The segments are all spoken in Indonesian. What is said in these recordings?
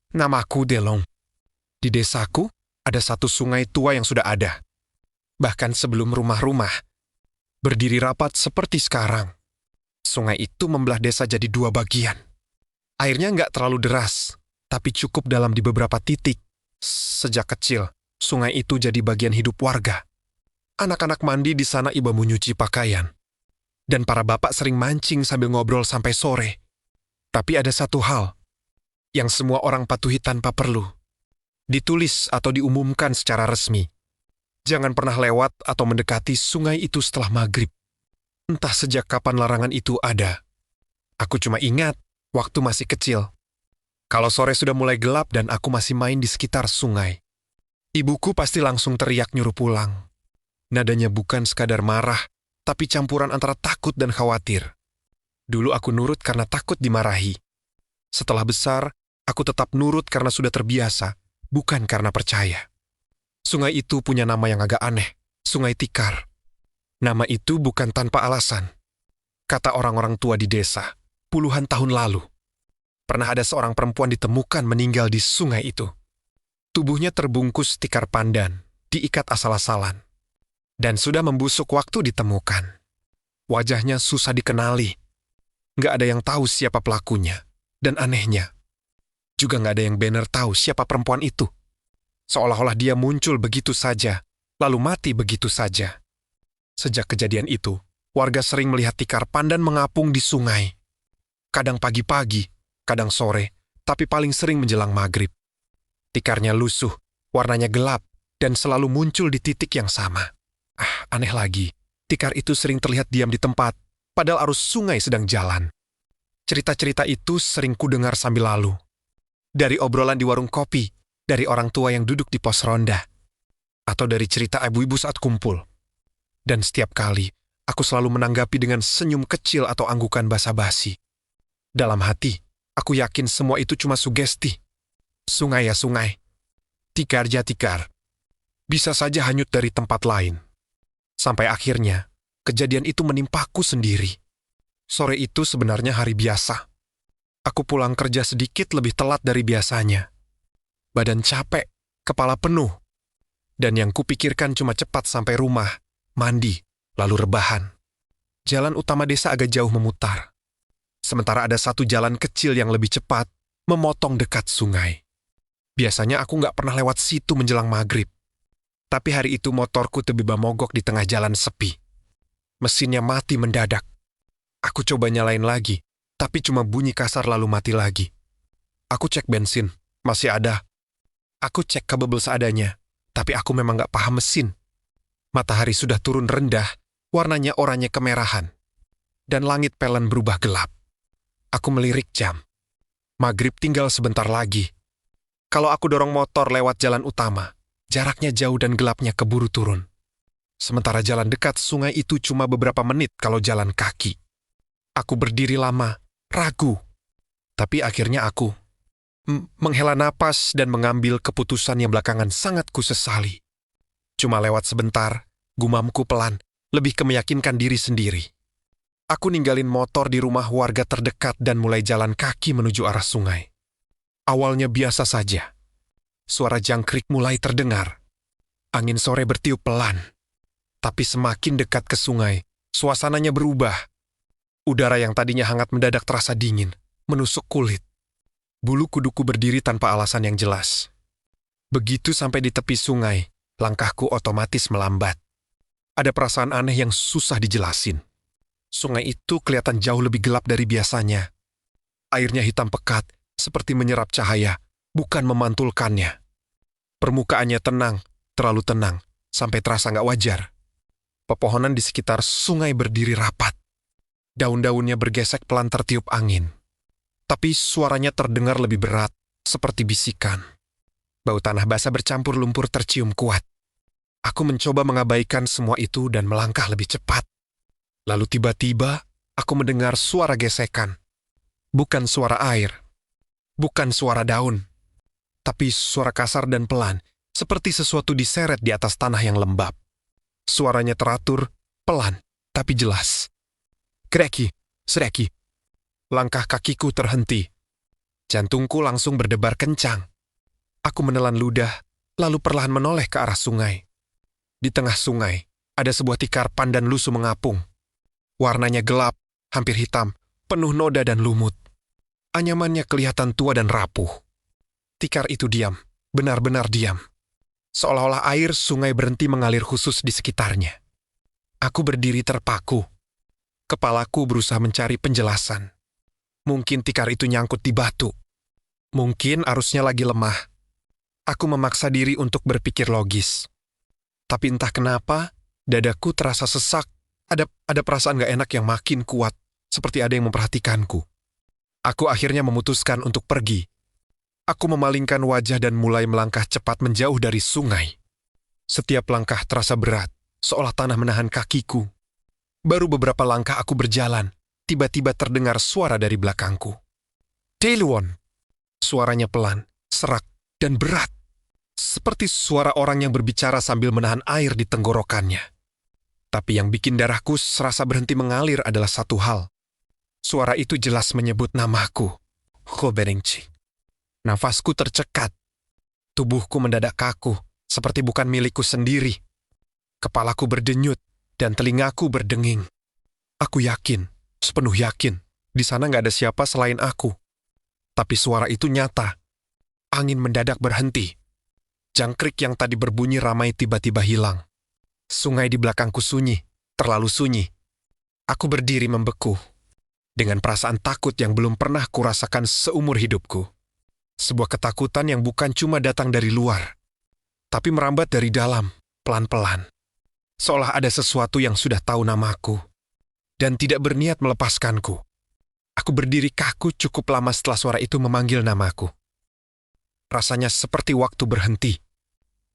Namaku Delong. Di desaku, ada satu sungai tua yang sudah ada. Bahkan sebelum rumah-rumah, berdiri rapat seperti sekarang. Sungai itu membelah desa jadi dua bagian. Airnya nggak terlalu deras, tapi cukup dalam di beberapa titik. Sejak kecil, sungai itu jadi bagian hidup warga. Anak-anak mandi di sana iba menyuci pakaian. Dan para bapak sering mancing sambil ngobrol sampai sore. Tapi ada satu hal yang semua orang patuhi tanpa perlu. Ditulis atau diumumkan secara resmi. Jangan pernah lewat atau mendekati sungai itu setelah maghrib. Entah sejak kapan larangan itu ada. Aku cuma ingat waktu masih kecil. Kalau sore sudah mulai gelap dan aku masih main di sekitar sungai. Ibuku pasti langsung teriak nyuruh pulang. Nadanya bukan sekadar marah, tapi campuran antara takut dan khawatir. Dulu aku nurut karena takut dimarahi. Setelah besar, aku tetap nurut karena sudah terbiasa, bukan karena percaya. Sungai itu punya nama yang agak aneh, Sungai Tikar. Nama itu bukan tanpa alasan. Kata orang-orang tua di desa, puluhan tahun lalu, pernah ada seorang perempuan ditemukan meninggal di sungai itu. Tubuhnya terbungkus tikar pandan, diikat asal-asalan, dan sudah membusuk waktu ditemukan. Wajahnya susah dikenali. Nggak ada yang tahu siapa pelakunya, dan anehnya, juga nggak ada yang benar tahu siapa perempuan itu. Seolah-olah dia muncul begitu saja, lalu mati begitu saja. Sejak kejadian itu, warga sering melihat tikar pandan mengapung di sungai. Kadang pagi-pagi, kadang sore, tapi paling sering menjelang maghrib. Tikarnya lusuh, warnanya gelap, dan selalu muncul di titik yang sama. Aneh lagi, tikar itu sering terlihat diam di tempat, padahal arus sungai sedang jalan. Cerita-cerita itu sering kudengar sambil lalu. Dari obrolan di warung kopi, dari orang tua yang duduk di pos ronda, atau dari cerita ibu-ibu saat kumpul. Dan setiap kali, aku selalu menanggapi dengan senyum kecil atau anggukan basa-basi. Dalam hati, aku yakin semua itu cuma sugesti. Sungai ya sungai. Tikar ya tikar. Bisa saja hanyut dari tempat lain. Sampai akhirnya, kejadian itu menimpaku sendiri. Sore itu sebenarnya hari biasa. Aku pulang kerja sedikit lebih telat dari biasanya. Badan capek, kepala penuh. Dan yang kupikirkan cuma cepat sampai rumah, mandi, lalu rebahan. Jalan utama desa agak jauh memutar. Sementara ada satu jalan kecil yang lebih cepat, memotong dekat sungai. Biasanya aku nggak pernah lewat situ menjelang maghrib. Tapi hari itu motorku tiba-tiba mogok di tengah jalan sepi. Mesinnya mati mendadak. Aku coba nyalain lagi, tapi cuma bunyi kasar lalu mati lagi. Aku cek bensin, masih ada. Aku cek kabel seadanya, tapi aku memang nggak paham mesin. Matahari sudah turun rendah, warnanya oranye kemerahan. Dan langit pelan berubah gelap. Aku melirik jam. Maghrib tinggal sebentar lagi. Kalau aku dorong motor lewat jalan utama, jaraknya jauh dan gelapnya keburu turun. Sementara jalan dekat sungai itu cuma beberapa menit kalau jalan kaki. Aku berdiri lama, ragu. Tapi akhirnya aku menghela napas dan mengambil keputusan yang belakangan sangat kusesali. Cuma lewat sebentar, gumamku pelan, lebih ke meyakinkan diri sendiri. Aku ninggalin motor di rumah warga terdekat dan mulai jalan kaki menuju arah sungai. Awalnya biasa saja. Suara jangkrik mulai terdengar. Angin sore bertiup pelan. Tapi semakin dekat ke sungai, suasananya berubah. Udara yang tadinya hangat mendadak terasa dingin, menusuk kulit. Bulu kuduku berdiri tanpa alasan yang jelas. Begitu sampai di tepi sungai, langkahku otomatis melambat. Ada perasaan aneh yang susah dijelasin. Sungai itu kelihatan jauh lebih gelap dari biasanya. Airnya hitam pekat, seperti menyerap cahaya, bukan memantulkannya. Permukaannya tenang, terlalu tenang, sampai terasa nggak wajar. Pepohonan di sekitar sungai berdiri rapat. Daun-daunnya bergesek pelan tertiup angin. Tapi suaranya terdengar lebih berat, seperti bisikan. Bau tanah basah bercampur lumpur tercium kuat. Aku mencoba mengabaikan semua itu dan melangkah lebih cepat. Lalu tiba-tiba, aku mendengar suara gesekan. Bukan suara air. Bukan suara daun. Tapi suara kasar dan pelan, seperti sesuatu diseret di atas tanah yang lembab. Suaranya teratur, pelan, tapi jelas. Kreki, sreki. Langkah kakiku terhenti. Jantungku langsung berdebar kencang. Aku menelan ludah, lalu perlahan menoleh ke arah sungai. Di tengah sungai, ada sebuah tikar pandan lusuh mengapung. Warnanya gelap, hampir hitam, penuh noda dan lumut. Anyamannya kelihatan tua dan rapuh. Tikar itu diam, benar-benar diam. Seolah-olah air sungai berhenti mengalir khusus di sekitarnya. Aku berdiri terpaku. Kepalaku berusaha mencari penjelasan. Mungkin tikar itu nyangkut di batu. Mungkin arusnya lagi lemah. Aku memaksa diri untuk berpikir logis. Tapi entah kenapa, dadaku terasa sesak. Ada perasaan gak enak yang makin kuat, seperti ada yang memperhatikanku. Aku akhirnya memutuskan untuk pergi. Aku memalingkan wajah dan mulai melangkah cepat menjauh dari sungai. Setiap langkah terasa berat, seolah tanah menahan kakiku. Baru beberapa langkah aku berjalan, tiba-tiba terdengar suara dari belakangku. Taeluon. Suaranya pelan, serak, dan berat. Seperti suara orang yang berbicara sambil menahan air di tenggorokannya. Tapi yang bikin darahku serasa berhenti mengalir adalah satu hal. Suara itu jelas menyebut namaku, Hoberengchi. Nafasku tercekat. Tubuhku mendadak kaku, seperti bukan milikku sendiri. Kepalaku berdenyut, dan telingaku berdenging. Aku yakin, sepenuh yakin, di sana gak ada siapa selain aku. Tapi suara itu nyata. Angin mendadak berhenti. Jangkrik yang tadi berbunyi ramai tiba-tiba hilang. Sungai di belakangku sunyi, terlalu sunyi. Aku berdiri membeku, dengan perasaan takut yang belum pernah kurasakan seumur hidupku. Sebuah ketakutan yang bukan cuma datang dari luar, tapi merambat dari dalam, pelan-pelan. Seolah ada sesuatu yang sudah tahu namaku, dan tidak berniat melepaskanku. Aku berdiri kaku cukup lama setelah suara itu memanggil namaku. Rasanya seperti waktu berhenti.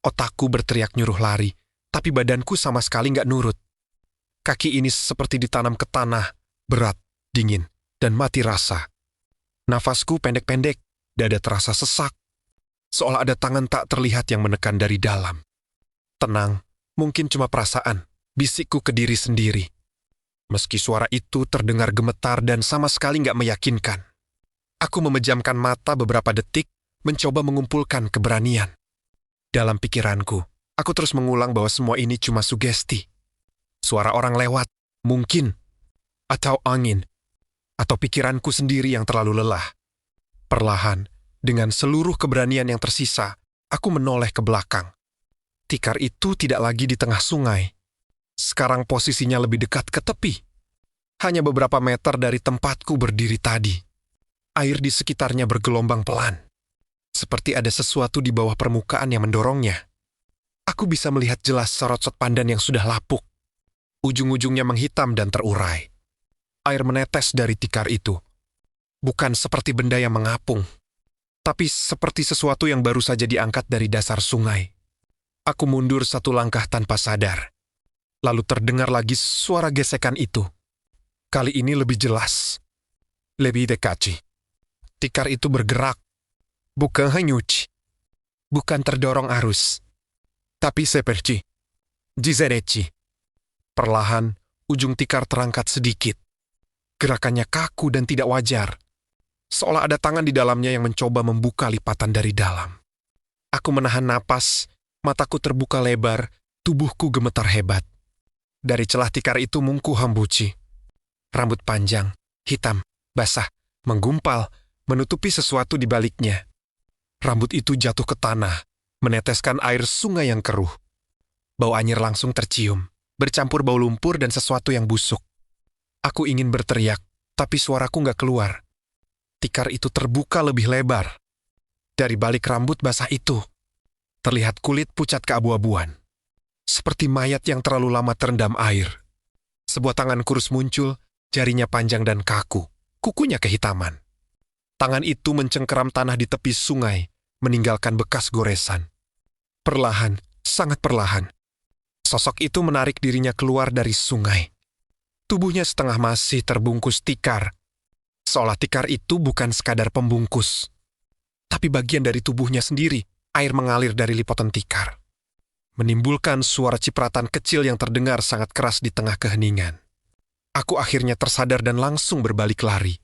Otakku berteriak nyuruh lari, tapi badanku sama sekali nggak nurut. Kaki ini seperti ditanam ke tanah, berat, dingin, dan mati rasa. Nafasku pendek-pendek, dada terasa sesak. Seolah ada tangan tak terlihat yang menekan dari dalam. Tenang, mungkin cuma perasaan, bisikku ke diri sendiri. Meski suara itu terdengar gemetar dan sama sekali nggak meyakinkan. Aku memejamkan mata beberapa detik, mencoba mengumpulkan keberanian. Dalam pikiranku, aku terus mengulang bahwa semua ini cuma sugesti. Suara orang lewat, mungkin. Atau angin. Atau pikiranku sendiri yang terlalu lelah. Perlahan, dengan seluruh keberanian yang tersisa, aku menoleh ke belakang. Tikar itu tidak lagi di tengah sungai. Sekarang posisinya lebih dekat ke tepi. Hanya beberapa meter dari tempatku berdiri tadi. Air di sekitarnya bergelombang pelan. Seperti ada sesuatu di bawah permukaan yang mendorongnya. Aku bisa melihat jelas sorot-sorot pandan yang sudah lapuk. Ujung-ujungnya menghitam dan terurai. Air menetes dari tikar itu. Bukan seperti benda yang mengapung, tapi seperti sesuatu yang baru saja diangkat dari dasar sungai. Aku mundur satu langkah tanpa sadar. Lalu terdengar lagi suara gesekan itu. Kali ini lebih jelas. Lebih dekat. Tikar itu bergerak. Bukan hanyuci. Bukan terdorong arus. Tapi seperti jizerechi. Perlahan, ujung tikar terangkat sedikit. Gerakannya kaku dan tidak wajar. Seolah ada tangan di dalamnya yang mencoba membuka lipatan dari dalam. Aku menahan napas, mataku terbuka lebar, tubuhku gemetar hebat. Dari celah tikar itu mungku Hambuchi. Rambut panjang, hitam, basah, menggumpal, menutupi sesuatu di baliknya. Rambut itu jatuh ke tanah, meneteskan air sungai yang keruh. Bau anyir langsung tercium, bercampur bau lumpur dan sesuatu yang busuk. Aku ingin berteriak, tapi suaraku nggak keluar. Tikar itu terbuka lebih lebar. Dari balik rambut basah itu, terlihat kulit pucat keabu-abuan. Seperti mayat yang terlalu lama terendam air. Sebuah tangan kurus muncul, jarinya panjang dan kaku, kukunya kehitaman. Tangan itu mencengkeram tanah di tepi sungai, meninggalkan bekas goresan. Perlahan, sangat perlahan, sosok itu menarik dirinya keluar dari sungai. Tubuhnya setengah masih terbungkus tikar. Seolah tikar itu bukan sekadar pembungkus, tapi bagian dari tubuhnya sendiri, air mengalir dari lipatan tikar. Menimbulkan suara cipratan kecil yang terdengar sangat keras di tengah keheningan. Aku akhirnya tersadar dan langsung berbalik lari.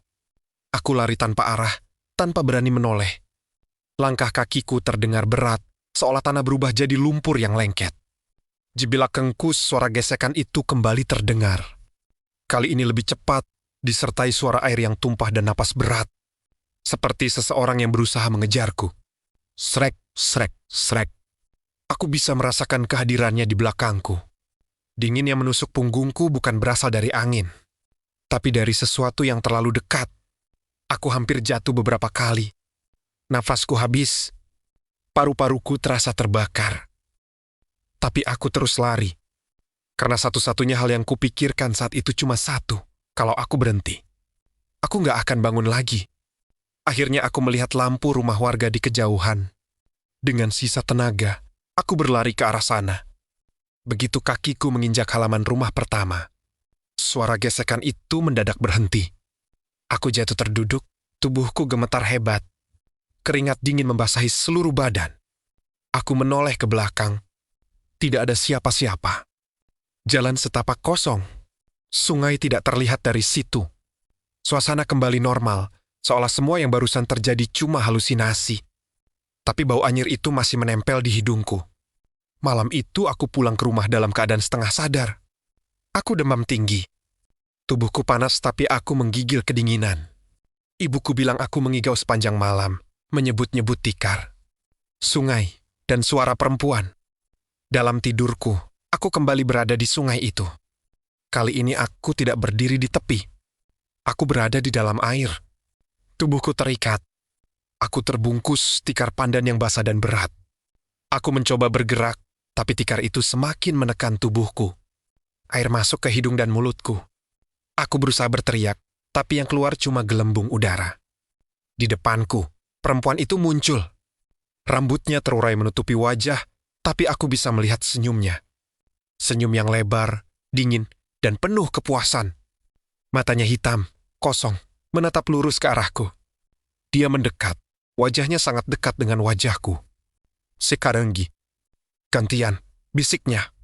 Aku lari tanpa arah, tanpa berani menoleh. Langkah kakiku terdengar berat, seolah tanah berubah jadi lumpur yang lengket. Jebilak kengkus, suara gesekan itu kembali terdengar. Kali ini lebih cepat, disertai suara air yang tumpah dan napas berat. Seperti seseorang yang berusaha mengejarku. Srek, srek, srek. Aku bisa merasakan kehadirannya di belakangku. Dingin yang menusuk punggungku bukan berasal dari angin, tapi dari sesuatu yang terlalu dekat. Aku hampir jatuh beberapa kali. Nafasku habis. Paru-paruku terasa terbakar. Tapi aku terus lari. Karena satu-satunya hal yang kupikirkan saat itu cuma satu. Kalau aku berhenti, aku nggak akan bangun lagi. Akhirnya aku melihat lampu rumah warga di kejauhan. Dengan sisa tenaga, aku berlari ke arah sana. Begitu kakiku menginjak halaman rumah pertama, suara gesekan itu mendadak berhenti. Aku jatuh terduduk, tubuhku gemetar hebat. Keringat dingin membasahi seluruh badan. Aku menoleh ke belakang. Tidak ada siapa-siapa. Jalan setapak kosong. Sungai tidak terlihat dari situ. Suasana kembali normal, seolah semua yang barusan terjadi cuma halusinasi. Tapi bau anyir itu masih menempel di hidungku. Malam itu aku pulang ke rumah dalam keadaan setengah sadar. Aku demam tinggi. Tubuhku panas tapi aku menggigil kedinginan. Ibuku bilang aku mengigau sepanjang malam, menyebut-nyebut tikar, sungai, dan suara perempuan. Dalam tidurku, aku kembali berada di sungai itu. Kali ini aku tidak berdiri di tepi. Aku berada di dalam air. Tubuhku terikat. Aku terbungkus tikar pandan yang basah dan berat. Aku mencoba bergerak, tapi tikar itu semakin menekan tubuhku. Air masuk ke hidung dan mulutku. Aku berusaha berteriak, tapi yang keluar cuma gelembung udara. Di depanku, perempuan itu muncul. Rambutnya terurai menutupi wajah, tapi aku bisa melihat senyumnya. Senyum yang lebar, dingin, dan penuh kepuasan. Matanya hitam, kosong, menatap lurus ke arahku. Dia mendekat, wajahnya sangat dekat dengan wajahku. Sekaranggi. Gantian, bisiknya.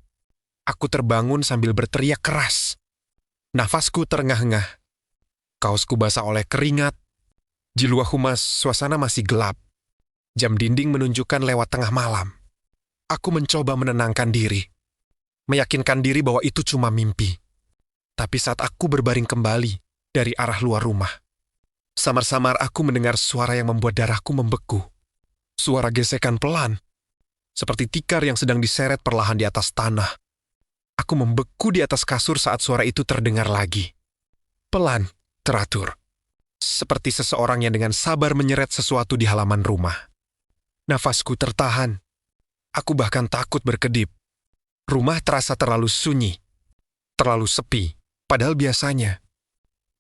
Aku terbangun sambil berteriak keras. Nafasku terengah-engah. Kaosku basah oleh keringat. Jiluah humas, suasana masih gelap. Jam dinding menunjukkan lewat tengah malam. Aku mencoba menenangkan diri. Meyakinkan diri bahwa itu cuma mimpi. Tapi saat aku berbaring kembali dari arah luar rumah, samar-samar aku mendengar suara yang membuat darahku membeku. Suara gesekan pelan, seperti tikar yang sedang diseret perlahan di atas tanah. Aku membeku di atas kasur saat suara itu terdengar lagi. Pelan, teratur. Seperti seseorang yang dengan sabar menyeret sesuatu di halaman rumah. Nafasku tertahan. Aku bahkan takut berkedip. Rumah terasa terlalu sunyi, terlalu sepi, padahal biasanya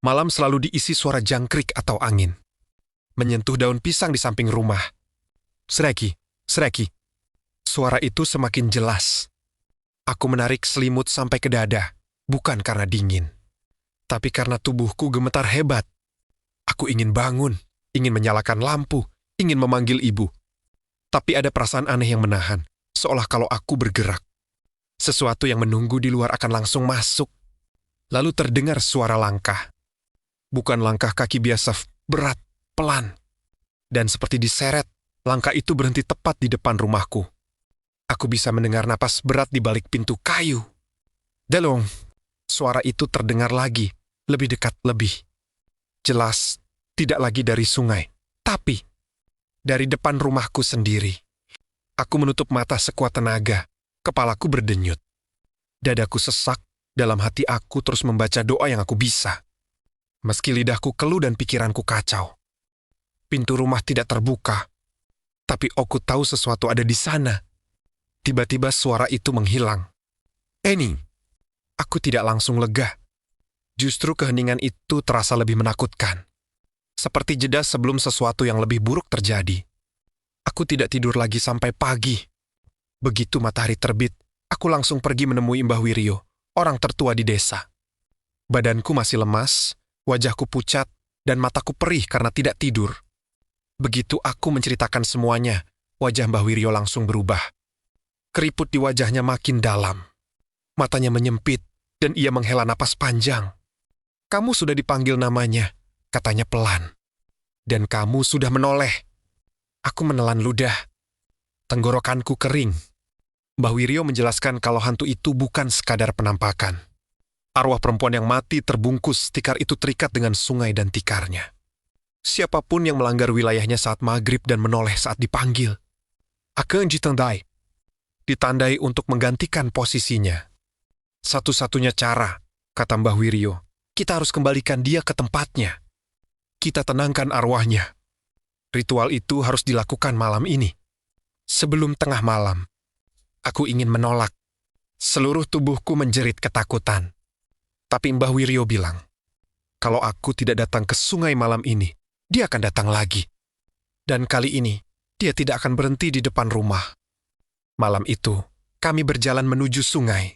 malam selalu diisi suara jangkrik atau angin. Menyentuh daun pisang di samping rumah. Sreki, sreki. Suara itu semakin jelas. Aku menarik selimut sampai ke dada, bukan karena dingin, tapi karena tubuhku gemetar hebat. Aku ingin bangun, ingin menyalakan lampu, ingin memanggil ibu. Tapi ada perasaan aneh yang menahan, seolah kalau aku bergerak, sesuatu yang menunggu di luar akan langsung masuk. Lalu terdengar suara langkah. Bukan langkah kaki biasa, berat, pelan. Dan seperti diseret, langkah itu berhenti tepat di depan rumahku. Aku bisa mendengar napas berat di balik pintu kayu. Delong, suara itu terdengar lagi, lebih dekat lebih. Jelas, tidak lagi dari sungai, tapi dari depan rumahku sendiri. Aku menutup mata sekuat tenaga, kepalaku berdenyut. Dadaku sesak, dalam hati aku terus membaca doa yang aku bisa. Meski lidahku keluh dan pikiranku kacau. Pintu rumah tidak terbuka, tapi aku tahu sesuatu ada di sana. Tiba-tiba suara itu menghilang. Eni, aku tidak langsung lega. Justru keheningan itu terasa lebih menakutkan. Seperti jeda sebelum sesuatu yang lebih buruk terjadi. Aku tidak tidur lagi sampai pagi. Begitu matahari terbit, aku langsung pergi menemui Mbah Wiryo, orang tertua di desa. Badanku masih lemas, wajahku pucat, dan mataku perih karena tidak tidur. Begitu aku menceritakan semuanya, wajah Mbah Wiryo langsung berubah. Keriput di wajahnya makin dalam. Matanya menyempit, dan ia menghela napas panjang. Kamu sudah dipanggil namanya, katanya pelan. Dan kamu sudah menoleh. Aku menelan ludah. Tenggorokanku kering. Mbah Wiryo menjelaskan kalau hantu itu bukan sekadar penampakan. Arwah perempuan yang mati terbungkus tikar itu terikat dengan sungai dan tikarnya. Siapapun yang melanggar wilayahnya saat maghrib dan menoleh saat dipanggil akan ditandai untuk menggantikan posisinya. Satu-satunya cara, kata Mbah Wiryo, kita harus kembalikan dia ke tempatnya. Kita tenangkan arwahnya. Ritual itu harus dilakukan malam ini. Sebelum tengah malam, aku ingin menolak. Seluruh tubuhku menjerit ketakutan. Tapi Mbah Wiryo bilang, kalau aku tidak datang ke sungai malam ini, dia akan datang lagi. Dan kali ini, dia tidak akan berhenti di depan rumah. Malam itu, kami berjalan menuju sungai.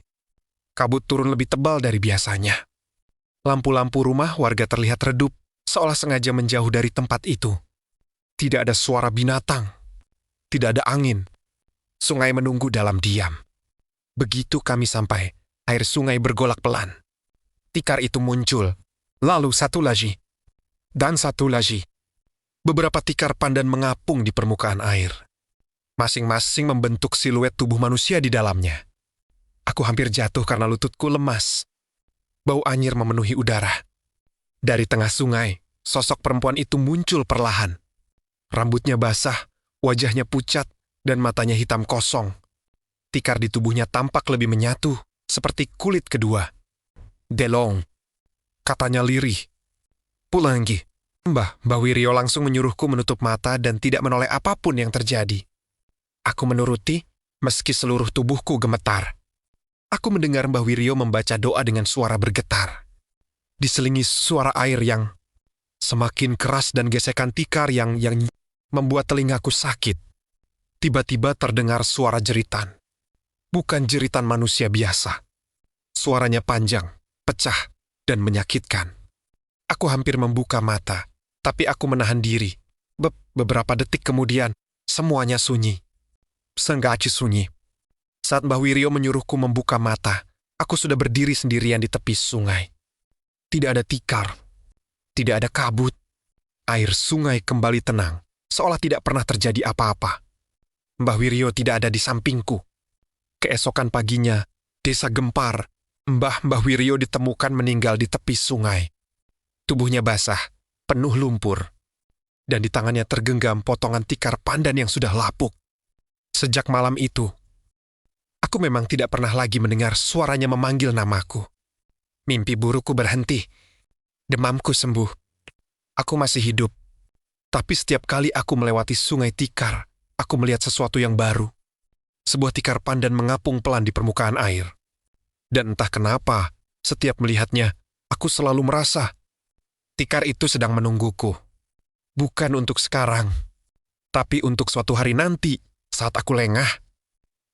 Kabut turun lebih tebal dari biasanya. Lampu-lampu rumah warga terlihat redup, seolah sengaja menjauh dari tempat itu. Tidak ada suara binatang. Tidak ada angin. Sungai menunggu dalam diam. Begitu kami sampai, air sungai bergolak pelan. Tikar itu muncul, lalu satu lagi, dan satu lagi. Beberapa tikar pandan mengapung di permukaan air. Masing-masing membentuk siluet tubuh manusia di dalamnya. Aku hampir jatuh karena lututku lemas. Bau anyir memenuhi udara. Dari tengah sungai, sosok perempuan itu muncul perlahan. Rambutnya basah, wajahnya pucat, dan matanya hitam kosong. Tikar di tubuhnya tampak lebih menyatu, seperti kulit kedua. Delong, katanya lirih. Pulanggi. Mbah Wiryo langsung menyuruhku menutup mata dan tidak menoleh apapun yang terjadi. Aku menuruti, meski seluruh tubuhku gemetar. Aku mendengar Mbah Wiryo membaca doa dengan suara bergetar. Diselingi suara air yang semakin keras dan gesekan tikar yang membuat telingaku sakit. Tiba-tiba terdengar suara jeritan. Bukan jeritan manusia biasa. Suaranya panjang, pecah, dan menyakitkan. Aku hampir membuka mata, tapi aku menahan diri. Beberapa detik kemudian, semuanya sunyi. Sengaja sunyi. Saat Mbah Wiryo menyuruhku membuka mata, aku sudah berdiri sendirian di tepi sungai. Tidak ada tikar, tidak ada kabut. Air sungai kembali tenang, seolah tidak pernah terjadi apa-apa. Mbah Wiryo tidak ada di sampingku. Keesokan paginya, desa gempar. Mbah Wiryo ditemukan meninggal di tepi sungai. Tubuhnya basah, penuh lumpur. Dan di tangannya tergenggam potongan tikar pandan yang sudah lapuk. Sejak malam itu, aku memang tidak pernah lagi mendengar suaranya memanggil namaku. Mimpi burukku berhenti. Demamku sembuh. Aku masih hidup. Tapi setiap kali aku melewati sungai tikar, aku melihat sesuatu yang baru. Sebuah tikar pandan mengapung pelan di permukaan air. Dan entah kenapa, setiap melihatnya, aku selalu merasa tikar itu sedang menungguku. Bukan untuk sekarang, tapi untuk suatu hari nanti, saat aku lengah,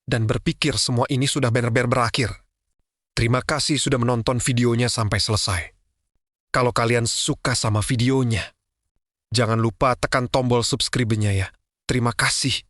dan berpikir semua ini sudah benar-benar berakhir. Terima kasih sudah menonton videonya sampai selesai. Kalau kalian suka sama videonya, jangan lupa tekan tombol subscribe-nya ya. Terima kasih.